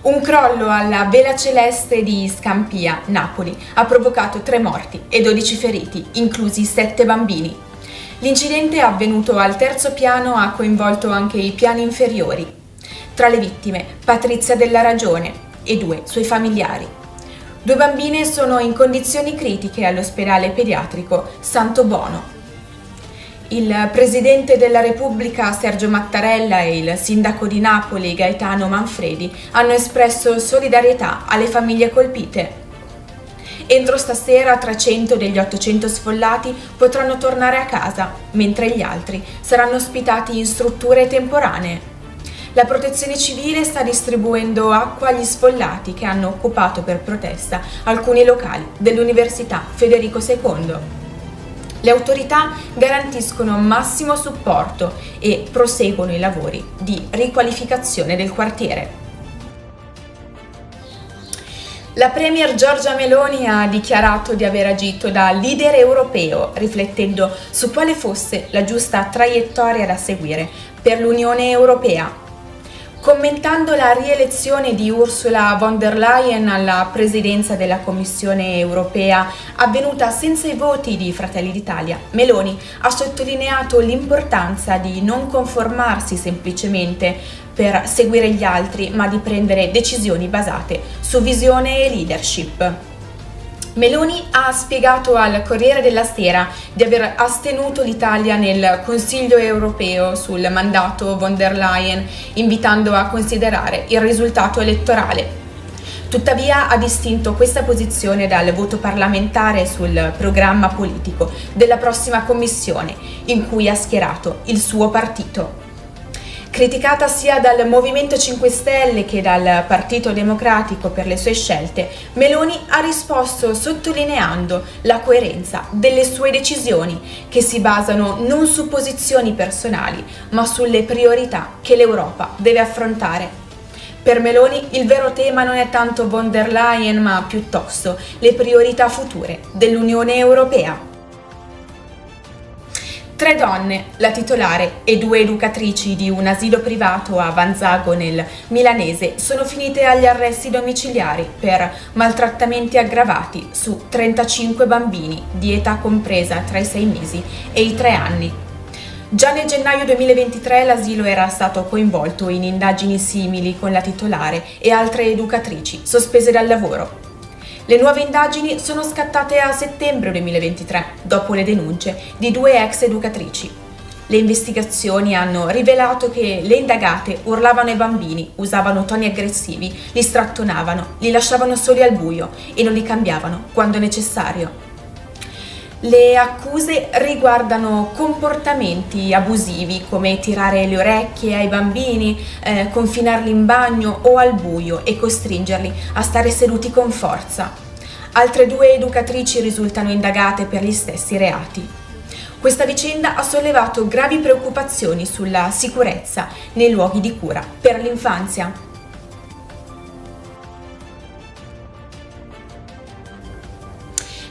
Un crollo alla Vela Celeste di Scampia, Napoli, ha provocato 3 morti e 12 feriti, inclusi 7 bambini. L'incidente è avvenuto al terzo piano, ha coinvolto anche i piani inferiori. Tra le vittime, Patrizia Della Ragione e 2 suoi familiari. 2 bambine sono in condizioni critiche all'ospedale pediatrico Santo Bono. Il Presidente della Repubblica Sergio Mattarella e il Sindaco di Napoli Gaetano Manfredi hanno espresso solidarietà alle famiglie colpite. Entro stasera 300 degli 800 sfollati potranno tornare a casa, mentre gli altri saranno ospitati in strutture temporanee. La Protezione Civile sta distribuendo acqua agli sfollati che hanno occupato per protesta alcuni locali dell'Università Federico II. Le autorità garantiscono massimo supporto e proseguono i lavori di riqualificazione del quartiere. La Premier Giorgia Meloni ha dichiarato di aver agito da leader europeo, riflettendo su quale fosse la giusta traiettoria da seguire per l'Unione Europea. Commentando la rielezione di Ursula von der Leyen alla presidenza della Commissione europea avvenuta senza i voti di Fratelli d'Italia, Meloni ha sottolineato l'importanza di non conformarsi semplicemente per seguire gli altri, ma di prendere decisioni basate su visione e leadership. Meloni ha spiegato al Corriere della Sera di aver astenuto l'Italia nel Consiglio europeo sul mandato von der Leyen, invitando a considerare il risultato elettorale. Tuttavia ha distinto questa posizione dal voto parlamentare sul programma politico della prossima Commissione, in cui ha schierato il suo partito. Criticata sia dal Movimento 5 Stelle che dal Partito Democratico per le sue scelte, Meloni ha risposto sottolineando la coerenza delle sue decisioni, che si basano non su posizioni personali, ma sulle priorità che l'Europa deve affrontare. Per Meloni il vero tema non è tanto von der Leyen, ma piuttosto le priorità future dell'Unione Europea. 3 donne, la titolare e 2 educatrici di un asilo privato a Vanzago nel Milanese, sono finite agli arresti domiciliari per maltrattamenti aggravati su 35 bambini di età compresa tra i 6 mesi e i 3 anni. Già nel gennaio 2023 l'asilo era stato coinvolto in indagini simili con la titolare e altre educatrici sospese dal lavoro. Le nuove indagini sono scattate a settembre 2023, dopo le denunce di 2 ex educatrici. Le investigazioni hanno rivelato che le indagate urlavano ai bambini, usavano toni aggressivi, li strattonavano, li lasciavano soli al buio e non li cambiavano quando necessario. Le accuse riguardano comportamenti abusivi come tirare le orecchie ai bambini, confinarli in bagno o al buio e costringerli a stare seduti con forza. Altre 2 educatrici risultano indagate per gli stessi reati. Questa vicenda ha sollevato gravi preoccupazioni sulla sicurezza nei luoghi di cura per l'infanzia.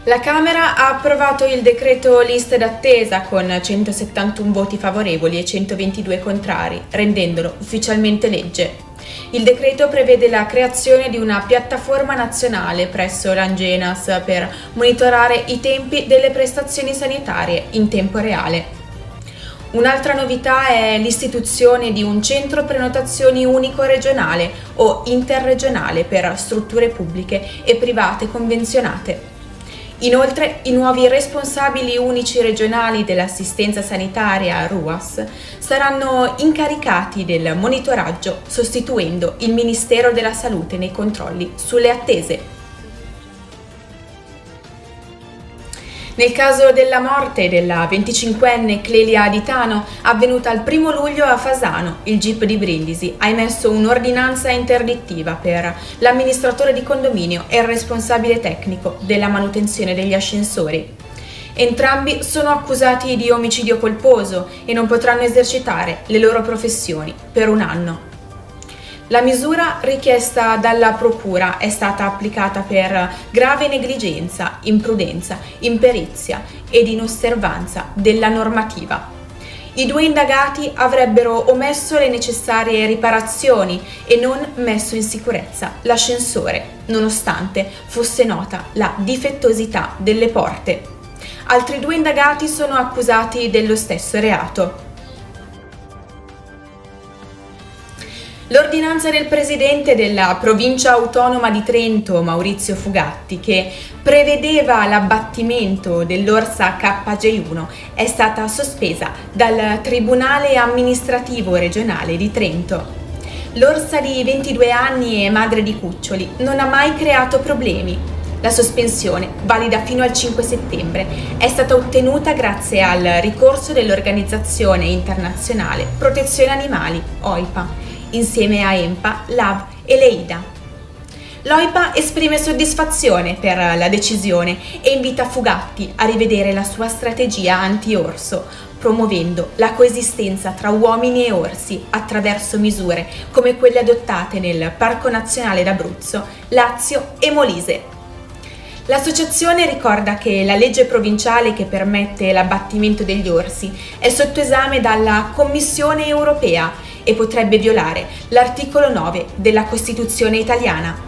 La Camera ha approvato il decreto liste d'attesa con 171 voti favorevoli e 122 contrari, rendendolo ufficialmente legge. Il decreto prevede la creazione di una piattaforma nazionale presso l'Angenas per monitorare i tempi delle prestazioni sanitarie in tempo reale. Un'altra novità è l'istituzione di un centro prenotazioni unico regionale o interregionale per strutture pubbliche e private convenzionate. Inoltre, i nuovi responsabili unici regionali dell'assistenza sanitaria RUAS saranno incaricati del monitoraggio, sostituendo il Ministero della Salute nei controlli sulle attese. Nel caso della morte della 25enne Clelia Aditano, avvenuta il 1 luglio a Fasano, il GIP di Brindisi ha emesso un'ordinanza interdittiva per l'amministratore di condominio e il responsabile tecnico della manutenzione degli ascensori. Entrambi sono accusati di omicidio colposo e non potranno esercitare le loro professioni per 1 anno. La misura richiesta dalla Procura è stata applicata per grave negligenza, imprudenza, imperizia ed inosservanza della normativa. I due indagati avrebbero omesso le necessarie riparazioni e non messo in sicurezza l'ascensore, nonostante fosse nota la difettosità delle porte. Altri due indagati sono accusati dello stesso reato. L'ordinanza del presidente della provincia autonoma di Trento, Maurizio Fugatti, che prevedeva l'abbattimento dell'orsa KJ1, è stata sospesa dal Tribunale amministrativo regionale di Trento. L'orsa di 22 anni e madre di cuccioli non ha mai creato problemi. La sospensione, valida fino al 5 settembre, è stata ottenuta grazie al ricorso dell'Organizzazione Internazionale Protezione Animali, OIPA, insieme a EMPA, LAV e LEIDA. L'OIPA esprime soddisfazione per la decisione e invita Fugatti a rivedere la sua strategia anti-orso, promuovendo la coesistenza tra uomini e orsi attraverso misure come quelle adottate nel Parco Nazionale d'Abruzzo, Lazio e Molise. L'associazione ricorda che la legge provinciale che permette l'abbattimento degli orsi è sotto esame dalla Commissione europea e potrebbe violare l'articolo 9 della Costituzione italiana.